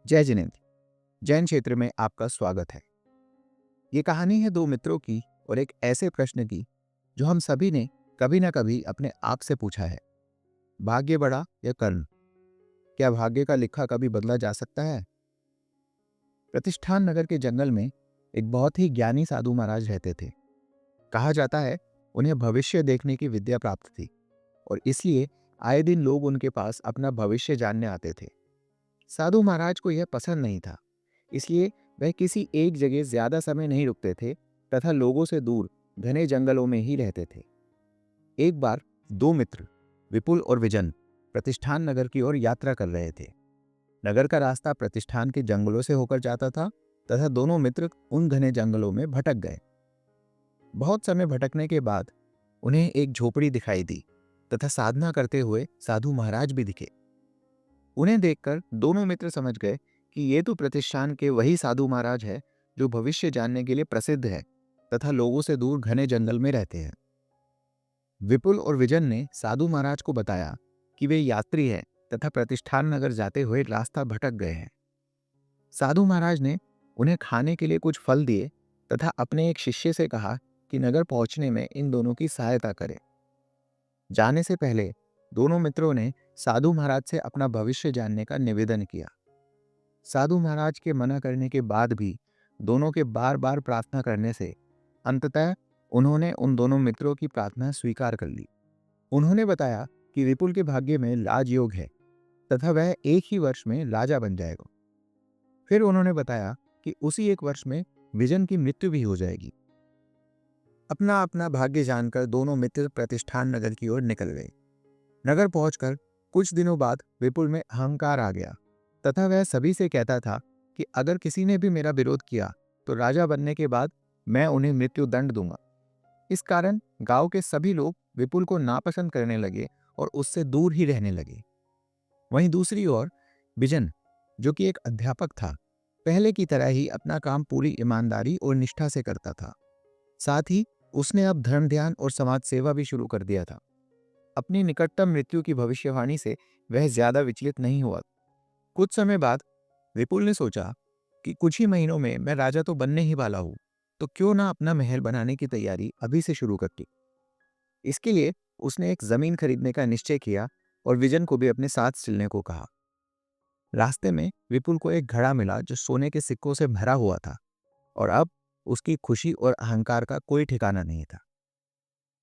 जय जिनेन्द्र। जैन क्षेत्र में आपका स्वागत है। ये कहानी है दो मित्रों की और एक ऐसे प्रश्न की जो हम सभी ने कभी ना कभी अपने आप से पूछा है। भाग्य बड़ा या कर्म? क्या भाग्य का लिखा कभी बदला जा सकता है? प्रतिष्ठान नगर के जंगल में एक बहुत ही ज्ञानी साधु महाराज रहते थे। कहा जाता है उन्हें भविष्य देखने की विद्या प्राप्त थी और इसलिए आए दिन लोग उनके पास अपना भविष्य जानने आते थे। साधु महाराज को यह पसंद नहीं था, इसलिए वह किसी एक जगह ज्यादा समय नहीं रुकते थे तथा लोगों से दूर घने जंगलों में ही रहते थे। एक बार दो मित्र विपुल और विजन प्रतिष्ठान नगर की ओर यात्रा कर रहे थे। नगर का रास्ता प्रतिष्ठान के जंगलों से होकर जाता था तथा दोनों मित्र उन घने जंगलों में भटक गए। बहुत समय भटकने के बाद उन्हें एक झोपड़ी दिखाई दी तथा साधना करते हुए साधु महाराज भी दिखे। उन्हें देखकर दोनों मित्र समझ गए कि ये तो प्रतिष्ठान के वही साधु महाराज है जो भविष्य जानने के लिए प्रसिद्ध है तथा लोगों से दूर घने जंगल में रहते हैं। विपुल और विजन ने साधु महाराज को बताया कि वे यात्री हैं तथा प्रतिष्ठान नगर जाते हुए रास्ता भटक गए हैं। साधु महाराज ने उन्हें खाने के लिए कुछ फल दिए तथा अपने एक शिष्य से कहा कि नगर पहुंचने में इन दोनों की सहायता करे। जाने से पहले दोनों मित्रों ने साधु महाराज से अपना भविष्य जानने का निवेदन किया। साधु महाराज के मना करने के बाद भी दोनों के बार बार प्रार्थना करने से अंततः उन्होंने उन दोनों मित्रों की प्रार्थना स्वीकार कर ली। उन्होंने बताया कि विपुल के भाग्य में राजयोग है तथा वह एक ही वर्ष में राजा बन जाएगा। फिर उन्होंने बताया कि उसी एक वर्ष में विजन की मृत्यु भी हो जाएगी। अपना अपना भाग्य जानकर दोनों मित्र प्रतिष्ठान नगर की ओर निकल गए। नगर पहुंचकर कुछ दिनों बाद विपुल में अहंकार आ गया तथा वह सभी से कहता था कि अगर किसी ने भी मेरा विरोध किया तो राजा बनने के बाद मैं उन्हें मृत्यु दंड दूंगा। इस कारण गांव के सभी लोग विपुल को नापसंद करने लगे और उससे दूर ही रहने लगे। वहीं दूसरी ओर बिजन, जो कि एक अध्यापक था, पहले की तरह ही अपना काम पूरी ईमानदारी और निष्ठा से करता था। साथ ही उसने अब धर्म ध्यान और समाज सेवा भी शुरू कर दिया था। अपनी निकटतम मृत्यु की भविष्यवाणी से वह ज्यादा विचलित नहीं हुआ। कुछ समय बाद विपुल ने सोचा कि कुछ ही महीनों में मैं राजा तो बनने ही वाला हूं, तो क्यों ना अपना महल बनाने की तैयारी अभी से शुरू कर दी। इसके लिए उसने एक जमीन खरीदने का निश्चय किया और विजन को भी अपने साथ चलने को कहा। रास्ते में विपुल को एक घड़ा मिला जो सोने के सिक्कों से भरा हुआ था और अब उसकी खुशी और अहंकार का कोई ठिकाना नहीं था।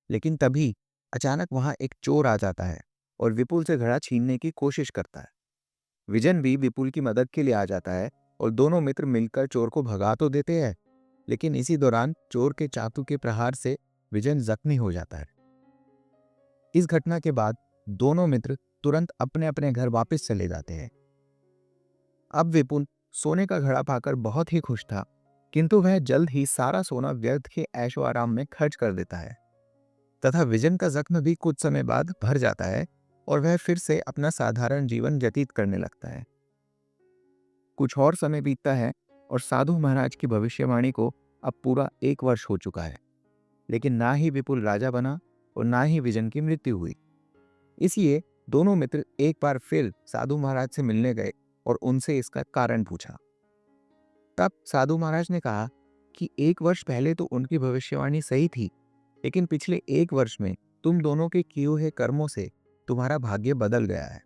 लेकिन तभी अचानक वहां एक चोर आ जाता है और विपुल से घड़ा छीनने की कोशिश करता है। विजन भी विपुल की मदद के लिए आ जाता है और दोनों मित्र मिलकर चोर को भगा तो देते हैं, लेकिन इसी दौरान चोर के चाकू के प्रहार से विजन जख्मी हो जाता है। इस घटना के बाद दोनों मित्र तुरंत अपने अपने घर वापस चले जाते हैं। अब विपुल सोने का घड़ा पाकर बहुत ही खुश था, किंतु वह जल्द ही सारा सोना व्यर्थ के ऐशो आराम में खर्च कर देता है तथा विजन का जख्म भी कुछ समय बाद भर जाता है और वह फिर से अपना साधारण जीवन व्यतीत करने लगता है। कुछ और समय बीतता है और साधु महाराज की भविष्यवाणी को अब पूरा एक वर्ष हो चुका है, लेकिन ना ही विपुल राजा बना और ना ही विजन की मृत्यु हुई। इसलिए दोनों मित्र एक बार फिर साधु महाराज से मिलने गए और उनसे इसका कारण पूछा। तब साधु महाराज ने कहा कि एक वर्ष पहले तो उनकी भविष्यवाणी सही थी, लेकिन पिछले एक वर्ष में तुम दोनों के किए हुए कर्मों से तुम्हारा भाग्य बदल गया है।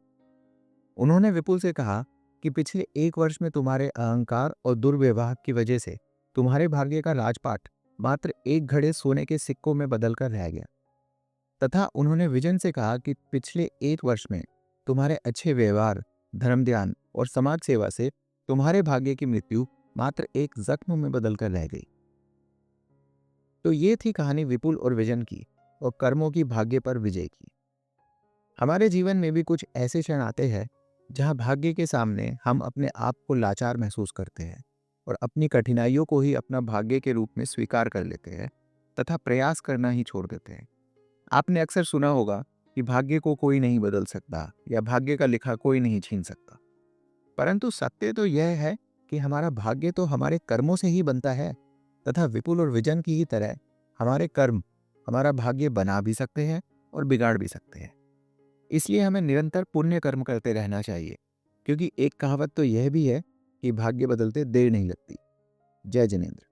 उन्होंने विपुल से कहा कि पिछले एक वर्ष में तुम्हारे अहंकार और दुर्व्यवहार की वजह से तुम्हारे भाग्य का राजपाट मात्र एक घड़े सोने के सिक्कों में बदलकर रह गया। तथा उन्होंने विजन से कहा कि पिछले एक वर्ष में तुम्हारे अच्छे व्यवहार, धर्म ध्यान और समाज सेवा से तुम्हारे भाग्य की मृत्यु मात्र एक जख्म में बदलकर रह गई। तो ये थी कहानी विपुल और विजन की और कर्मों की भाग्य पर विजय की। हमारे जीवन में भी कुछ ऐसे क्षण आते हैं जहां भाग्य के सामने हम अपने आप को लाचार महसूस करते हैं और अपनी कठिनाइयों को ही अपना भाग्य के रूप में स्वीकार कर लेते हैं तथा प्रयास करना ही छोड़ देते हैं। आपने अक्सर सुना होगा कि भाग्य को कोई नहीं बदल सकता या भाग्य का लिखा कोई नहीं छीन सकता, परंतु सत्य तो यह है कि हमारा भाग्य तो हमारे कर्मों से ही बनता है तथा विपुल और विजन की ही तरह हमारे कर्म हमारा भाग्य बना भी सकते हैं और बिगाड़ भी सकते हैं। इसलिए हमें निरंतर पुण्य कर्म करते रहना चाहिए, क्योंकि एक कहावत तो यह भी है कि भाग्य बदलते देर नहीं लगती। जय जिनेन्द्र।